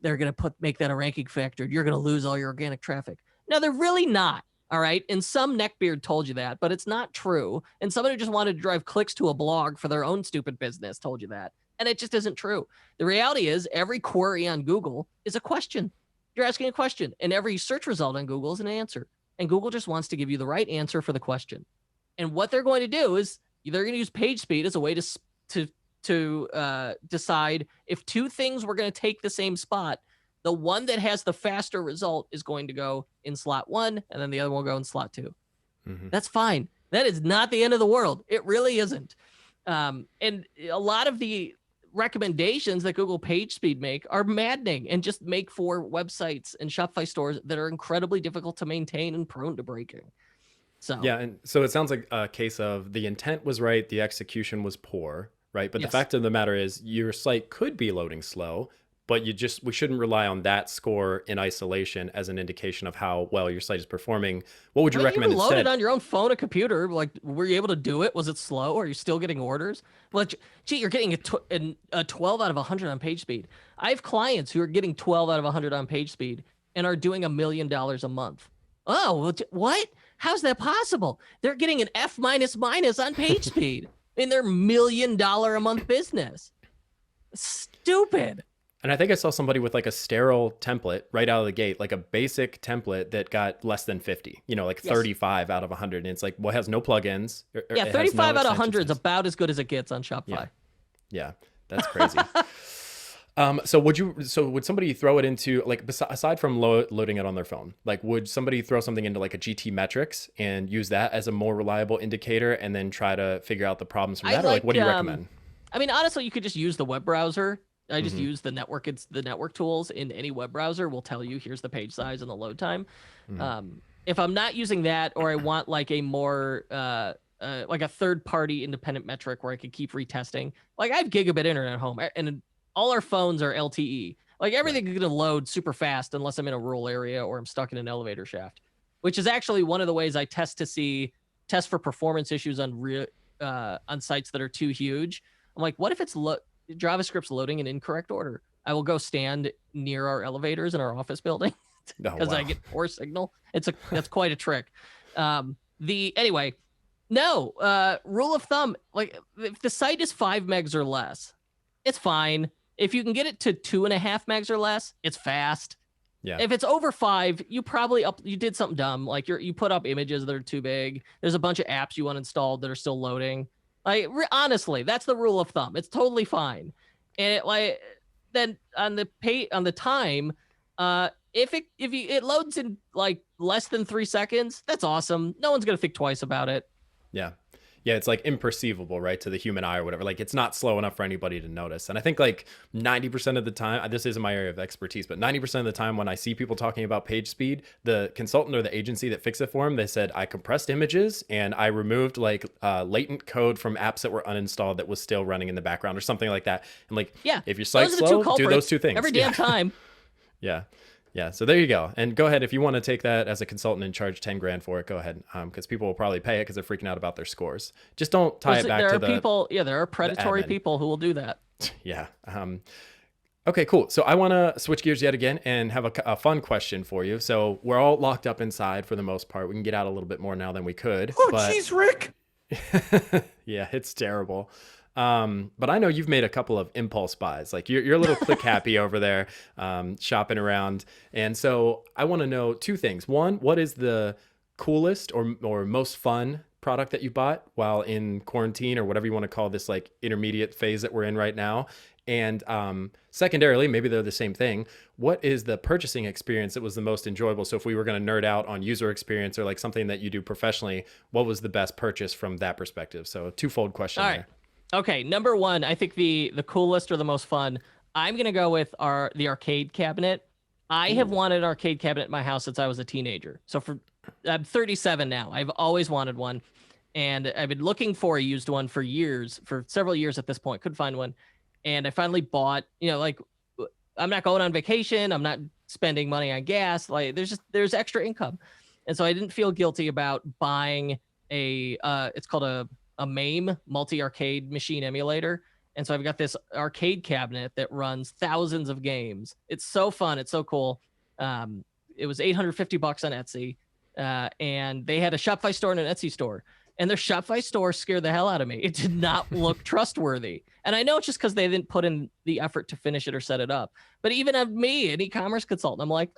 they're going to make that a ranking factor. You're going to lose all your organic traffic. No, they're really not. All right. And some neckbeard told you that, but it's not true. And somebody who just wanted to drive clicks to a blog for their own stupid business told you that. And it just isn't true. The reality is every query on Google is a question. You're asking a question, and every search result on Google is an answer. And Google just wants to give you the right answer for the question. And what they're going to do is they're going to use PageSpeed as a way to decide if two things were going to take the same spot. The one that has the faster result is going to go in slot 1, and then the other one will go in slot 2. That's fine. That is not the end of the world. It really isn't. And a lot of the recommendations that Google PageSpeed make are maddening and just make for websites and Shopify stores that are incredibly difficult to maintain and prone to breaking. So yeah, and so it sounds like a case of the intent was right, the execution was poor, right? But the fact of the matter is your site could be loading slow, but we shouldn't rely on that score in isolation as an indication of how well your site is performing. What would you recommend instead? You load it on your own phone or computer. Like, were you able to do it? Was it slow? Are you still getting orders? Well, gee, you're getting a 12 out of 100 on PageSpeed. I have clients who are getting 12 out of 100 on PageSpeed and are doing $1 million a month. Oh, what? How's that possible? They're getting an F on PageSpeed in their $1 million a month business. Stupid. And I think I saw somebody with like a sterile template right out of the gate, like a basic template that got less than 50, like 35 out of 100. And it's like, well, it has no plugins. Yeah, 35 out of 100 is about as good as it gets on Shopify. Yeah, that's crazy. So would somebody throw it into, like, aside from loading it on their phone, like, would somebody throw something into like a GT metrics and use that as a more reliable indicator and then try to figure out the problems from that? Or like, what do you recommend? I mean, honestly, you could just use the web browser. I just use the network. It's the network tools in any web browser will tell you here's the page size and the load time. If I'm not using that, or I want like a more like a third-party independent metric where I could keep retesting. Like I have gigabit internet at home, and all our phones are LTE. Like everything is going to load super fast unless I'm in a rural area or I'm stuck in an elevator shaft, which is actually one of the ways I test for performance issues on sites that are too huge. I'm like, what if it's JavaScript's loading in incorrect order? I will go stand near our elevators in our office building because I get poor signal. That's quite a trick. Anyway, no, rule of thumb, like if the site is 5 megs or less, it's fine. If you can get it to 2.5 megs or less, it's fast. Yeah. If it's over 5, you probably you did something dumb. Like you put up images that are too big. There's a bunch of apps you uninstalled that are still loading. Like honestly, that's the rule of thumb. It's totally fine. And then on the time, if it loads in like less than 3 seconds, that's awesome. No one's gonna think twice about it. Yeah. Yeah, it's like imperceivable, right, to the human eye or whatever. Like it's not slow enough for anybody to notice. And I think like 90% of the time, this isn't my area of expertise, but 90% of the time when I see people talking about page speed, the consultant or the agency that fixed it for them, they said, I compressed images and I removed like latent code from apps that were uninstalled that was still running in the background or something like that. And like, if your site's slow, do those two things. Every damn time. Yeah. Yeah. So there you go. And go ahead. If you want to take that as a consultant and charge 10 grand for it, go ahead. Because people will probably pay it because they're freaking out about their scores. Just don't tie it back to there are predatory people who will do that. Yeah. Okay, cool. So I want to switch gears yet again and have a fun question for you. So we're all locked up inside for the most part. We can get out a little bit more now than we could. Oh, jeez, Rick. Yeah, it's terrible. But I know you've made a couple of impulse buys. Like you're a little click happy over there, shopping around. And so I want to know 2 things. One, what is the coolest or most fun product that you bought while in quarantine or whatever you want to call this like intermediate phase that we're in right now? And secondarily, maybe they're the same thing. What is the purchasing experience that was the most enjoyable? So if we were going to nerd out on user experience or like something that you do professionally, what was the best purchase from that perspective? So a twofold question there. Okay, number 1, I think the coolest or the most fun, I'm going to go with the arcade cabinet. I have wanted an arcade cabinet in my house since I was a teenager. So I'm 37 now. I've always wanted one. And I've been looking for a used one for several years at this point. Couldn't find one. And I finally bought, like I'm not going on vacation. I'm not spending money on gas. Like there's extra income. And so I didn't feel guilty about buying it's called a MAME, multi-arcade machine emulator. And so I've got this arcade cabinet that runs thousands of games. It's so fun. It's so cool. It was $850 on Etsy. And they had a Shopify store and an Etsy store. And their Shopify store scared the hell out of me. It did not look trustworthy. And I know it's just because they didn't put in the effort to finish it or set it up. But even of me, an e-commerce consultant, I'm like,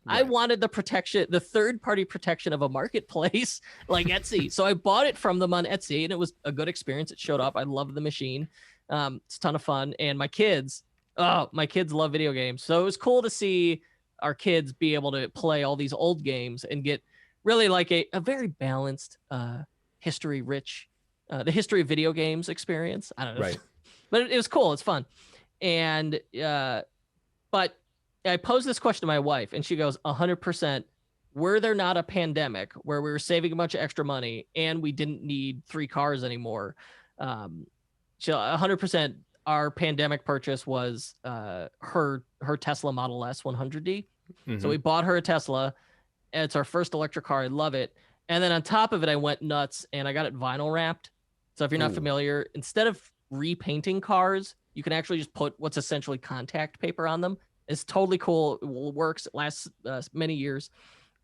I wanted the protection, the third-party protection of a marketplace like Etsy. So I bought it from them on Etsy, and it was a good experience. It showed up. I love the machine. It's a ton of fun. And my kids love video games. So it was cool to see our kids be able to play all these old games and get really like a very balanced, history-rich, the history of video games experience. I don't know. Right. But it was cool. It's fun. And, but I posed this question to my wife and she goes, 100%, were there not a pandemic where we were saving a bunch of extra money and we didn't need 3 cars anymore? So 100%, our pandemic purchase was her Tesla Model S 100D. Mm-hmm. So we bought her a Tesla. It's our first electric car. I love it. And then on top of it, I went nuts and I got it vinyl wrapped. So if you're not familiar, instead of repainting cars, you can actually just put what's essentially contact paper on them. It's totally cool. It works. It lasts many years.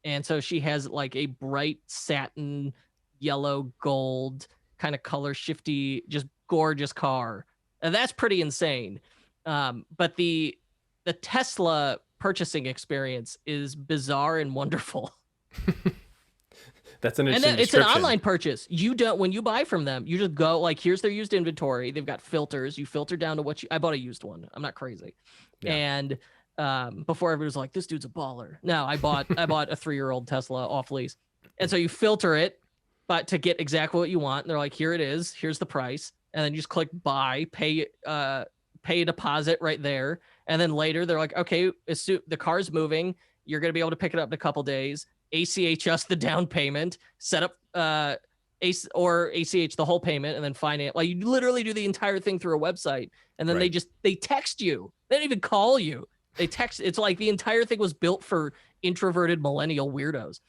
And so she has like a bright satin, yellow, gold kind of color shifty, just gorgeous car. And that's pretty insane. But the Tesla purchasing experience is bizarre and wonderful. That's an interesting it's an online purchase. You don't, when you buy from them, you just go like, here's their used inventory. They've got filters. You filter down to what I bought a used one. I'm not crazy. Yeah. And before everybody was like, this dude's a baller. No, I bought a 3-year-old Tesla off lease. And so you filter it, but to get exactly what you want. And they're like, here it is. Here's the price. And then you just click buy, pay a deposit right there. And then later they're like, okay, the car's moving. You're going to be able to pick it up in a couple days. ACH us the down payment, set up or ACH the whole payment and then finance. Like you literally do the entire thing through a website, and then they text you. They don't even call you. They text. It's like the entire thing was built for introverted millennial weirdos,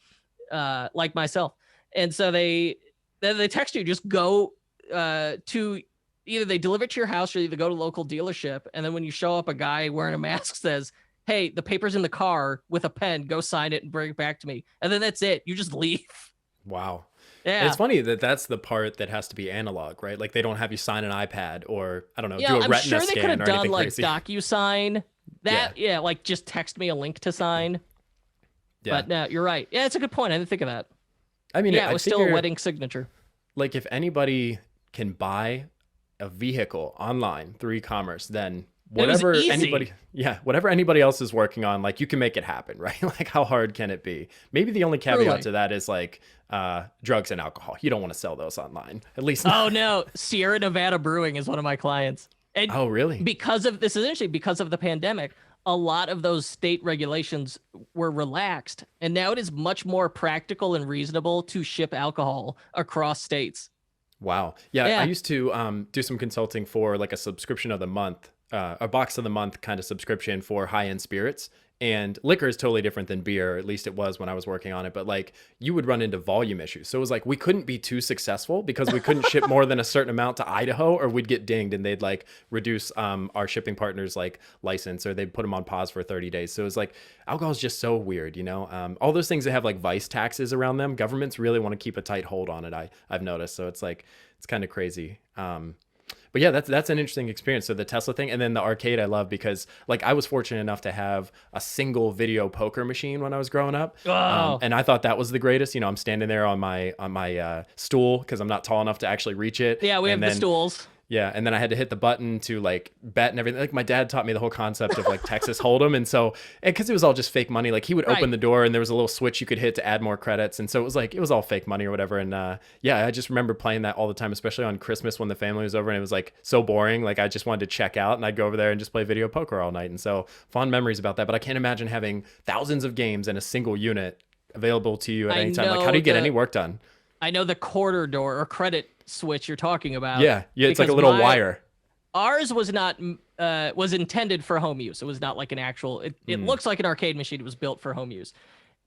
like myself. And so they text you. Just go to either they deliver it to your house or either go to a local dealership. And then when you show up, a guy wearing a mask says, "Hey, the paper's in the car," with a pen. Go sign it and bring it back to me. And then that's it. You just leave. Wow. Yeah. It's funny that that's the part that has to be analog, right? Like they don't have you sign an iPad or I don't know, Yeah, do a I'm retina sure they could scan have or done anything like crazy. DocuSign. That like just text me a link to sign. Yeah. But no, you're right. Yeah, it's a good point. I didn't think of that. I mean, Yeah, it was still a wedding signature. Like if anybody can buy a vehicle online through e-commerce, then whatever anybody else is working on, like you can make it happen, right? Like how hard can it be? Maybe the only caveat to that is like drugs and alcohol. You don't want to sell those online, at least. Oh no, Sierra Nevada Brewing is one of my clients. And oh really? Because of the pandemic, a lot of those state regulations were relaxed, and now it is much more practical and reasonable to ship alcohol across states. Wow. Yeah. I used to do some consulting for like a subscription of the month, a box of the month kind of subscription for high-end spirits. And liquor is totally different than beer, or at least it was when I was working on it. But like you would run into volume issues. So it was like we couldn't be too successful because we couldn't ship more than a certain amount to Idaho, or we'd get dinged and they'd like reduce our shipping partners like license, or they'd put them on pause for 30 days. So it was like alcohol is just so weird, you know. All those things that have like vice taxes around them, governments really want to keep a tight hold on it. I've noticed. So it's like it's kind of crazy. But yeah, that's an interesting experience. So the Tesla thing, and then the arcade I love because like I was fortunate enough to have a single video poker machine when I was growing up, and I thought that was the greatest. You know, I'm standing there on my stool because I'm not tall enough to actually reach it. Yeah, we have the stools. Yeah, and then I had to hit the button to like bet and everything. Like my dad taught me the whole concept of like Texas Hold'em, and so because it was all just fake money, like he would open the door and there was a little switch you could hit to add more credits, and so it was all fake money or whatever. And yeah, I just remember playing that all the time, especially on Christmas when the family was over and it was like so boring. Like I just wanted to check out, and I'd go over there and just play video poker all night. And so fond memories about that. But I can't imagine having thousands of games in a single unit available to you at any time. Like how do you get any work done? I know the quarter door or credit switch you're talking about. Yeah, it's like a little wire. Ours was not was intended for home use. It was not like an actual. It looks like an arcade machine. It was built for home use,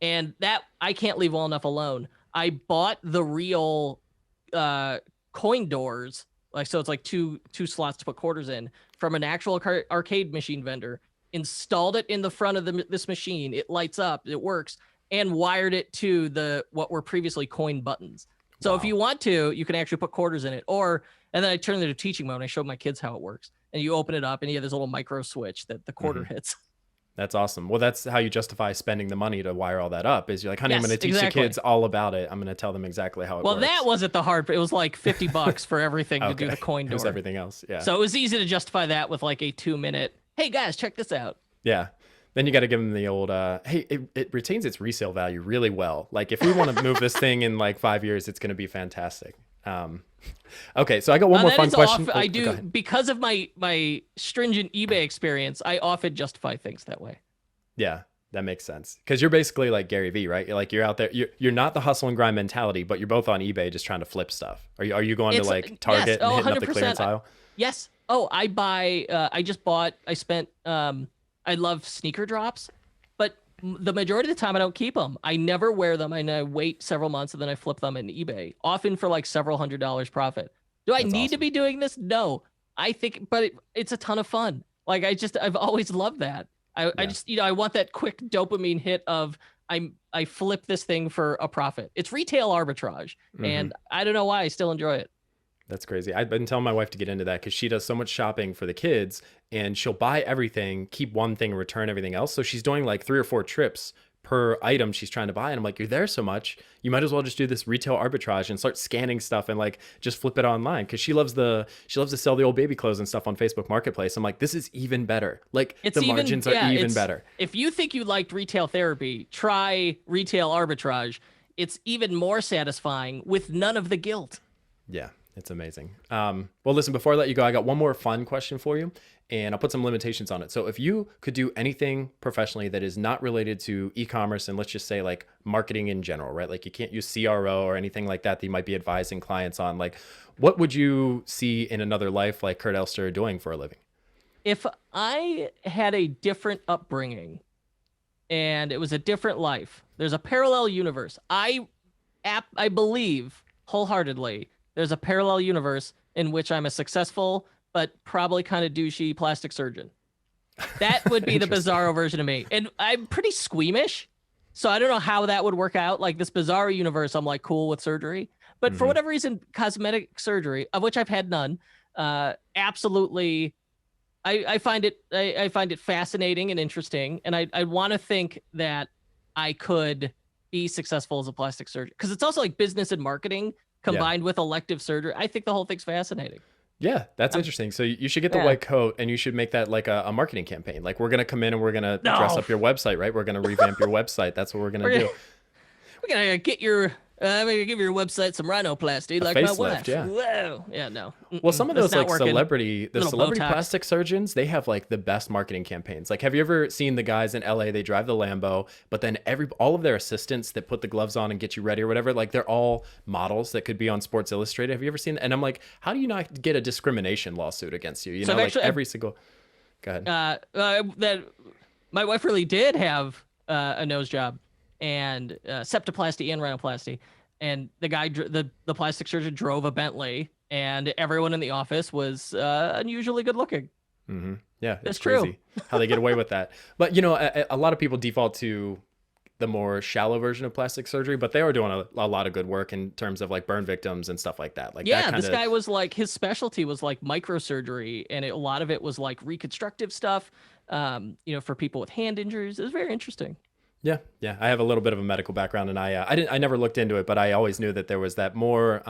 and that I can't leave well enough alone. I bought the real coin doors, like so it's like two slots to put quarters in from an actual arcade machine vendor. Installed it in the front of this machine. It lights up. It works, and wired it to what were previously coin buttons. So if you want to, you can actually put quarters in it, and then I turned it into teaching mode and I showed my kids how it works. And you open it up and you have this little micro switch that the quarter hits. That's awesome. Well, that's how you justify spending the money to wire all that up is you're like, honey, I'm going to teach the kids all about it. I'm going to tell them exactly how it works. Well, that wasn't the hard part. It was like $50 for everything to do the coin door. It was everything else. Yeah. So it was easy to justify that with like a 2-minute, hey guys, check this out. Yeah. Then you got to give them the old, hey, it retains its resale value really well. Like if we want to move this thing in like 5 years, it's going to be fantastic. Okay, so I got one more fun question. I do, because of my stringent eBay experience, I often justify things that way. Yeah, that makes sense. Because you're basically like Gary Vee, right? You're out there, you're not the hustle and grind mentality, but you're both on eBay just trying to flip stuff. Are you going to like Target and hitting up the clearance aisle? Yes. Oh, I buy, I love sneaker drops, but the majority of the time I don't keep them. I never wear them, and I wait several months and then I flip them in eBay, often for like several $100s profit. Do I need to be doing this? No, I think, but it's a ton of fun. Like I've always loved that. I just, I want that quick dopamine hit of I flip this thing for a profit. It's retail arbitrage, and I don't know why I still enjoy it. That's crazy. I've been telling my wife to get into that because she does so much shopping for the kids, and she'll buy everything, keep one thing, and return everything else. So she's doing like 3 or 4 trips per item she's trying to buy. And I'm like, you're there so much, you might as well just do this retail arbitrage and start scanning stuff and like just flip it online. Cause she loves to sell the old baby clothes and stuff on Facebook Marketplace. I'm like, this is even better. Like the margins are even better. If you think you liked retail therapy, try retail arbitrage. It's even more satisfying with none of the guilt. Yeah. It's amazing. Well, listen, before I let you go, I got one more fun question for you, and I'll put some limitations on it. So if you could do anything professionally that is not related to e-commerce, and let's just say like marketing in general, right? Like you can't use CRO or anything like that you might be advising clients on, like what would you see in another life like Kurt Elster doing for a living? If I had a different upbringing and it was a different life, there's a parallel universe. I believe wholeheartedly there's a parallel universe in which I'm a successful but probably kind of douchey plastic surgeon. That would be the bizarro version of me. And I'm pretty squeamish, so I don't know how that would work out. Like this bizarro universe, I'm like cool with surgery. But for whatever reason, cosmetic surgery, of which I've had none, absolutely, I find it fascinating and interesting. And I want to think that I could be successful as a plastic surgeon, because it's also like business and marketing combined with elective surgery. I think the whole thing's fascinating. Yeah, that's interesting. So you should get the white coat and you should make that like a marketing campaign. Like we're going to come in and we're going to dress up your website, right? We're going to revamp your website. That's what we're going to do. We're going to get your... I'm gonna give your website some rhinoplasty, like my wife. Yeah. Whoa. Yeah, no. Well, some of those like celebrity Botox. plastic surgeons, they have like the best marketing campaigns. Like, have you ever seen the guys in LA? They drive the Lambo, but then all of their assistants that put the gloves on and get you ready or whatever, like they're all models that could be on Sports Illustrated. Have you ever seen that? And I'm like, how do you not get a discrimination lawsuit against you? You know, like every single. Go ahead. That my wife really did have a nose job and septoplasty and rhinoplasty. And the guy, the plastic surgeon, drove a Bentley, and everyone in the office was unusually good looking. Mm-hmm. Yeah, it's crazy how they get away with that. But you know, a lot of people default to the more shallow version of plastic surgery, but they are doing a lot of good work in terms of like burn victims and stuff like that. Like this guy was like, his specialty was like microsurgery, and a lot of it was like reconstructive stuff. For people with hand injuries. It was very interesting. Yeah. I have a little bit of a medical background, and I never looked into it, but I always knew that there was that more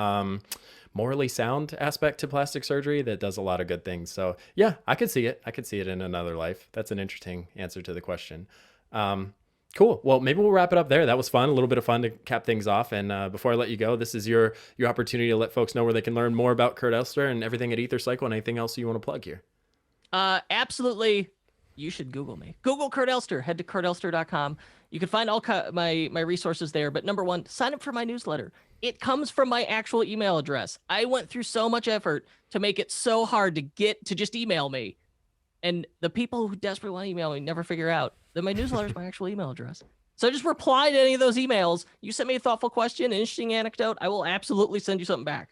morally sound aspect to plastic surgery that does a lot of good things. So yeah, I could see it. I could see it in another life. That's an interesting answer to the question. Cool. Well, maybe we'll wrap it up there. That was fun. A little bit of fun to cap things off. And before I let you go, this is your opportunity to let folks know where they can learn more about Kurt Elster and everything at Ethercycle, and anything else you want to plug here. Absolutely. You should Google me. Google Kurt Elster. Head to kurtelster.com. You can find all my resources there. But number one, sign up for my newsletter. It comes from my actual email address. I went through so much effort to make it so hard to get to just email me. And the people who desperately want to email me never figure out that my newsletter is my actual email address. So just reply to any of those emails. You send me a thoughtful question, an interesting anecdote, I will absolutely send you something back.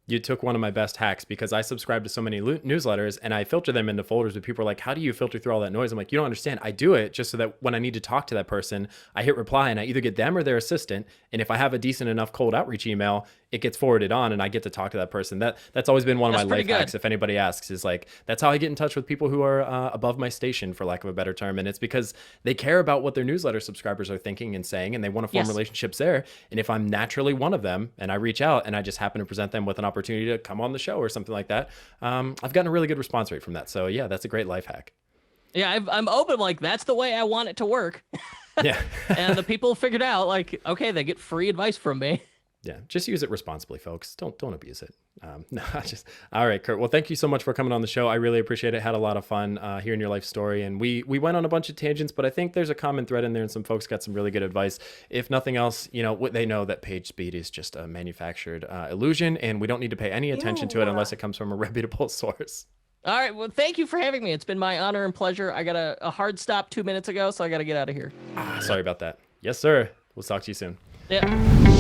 You took one of my best hacks, because I subscribe to so many newsletters and I filter them into folders, but people are like, how do you filter through all that noise? I'm like, you don't understand. I do it just so that when I need to talk to that person, I hit reply and I either get them or their assistant. And if I have a decent enough cold outreach email, it gets forwarded on and I get to talk to that person. That's always been one of my life hacks. If anybody asks, is like, that's how I get in touch with people who are above my station, for lack of a better term. And it's because they care about what their newsletter subscribers are thinking and saying, and they want to form relationships there. And if I'm naturally one of them and I reach out and I just happen to present them with an opportunity to come on the show or something like that, I've gotten a really good response rate from that. So yeah, that's a great life hack. Yeah, I'm open. Like, that's the way I want it to work. Yeah. And the people figured out, like, okay, they get free advice from me. Yeah, just use it responsibly, folks. Don't abuse it. All right, Kurt. Well, thank you so much for coming on the show. I really appreciate it. Had a lot of fun hearing your life story, and we went on a bunch of tangents, but I think there's a common thread in there, and some folks got some really good advice. If nothing else, they know that page speed is just a manufactured illusion, and we don't need to pay any attention to it unless it comes from a reputable source. All right. Well, thank you for having me. It's been my honor and pleasure. I got a hard stop 2 minutes ago, so I got to get out of here. Sorry about that. Yes, sir. We'll talk to you soon. Yeah.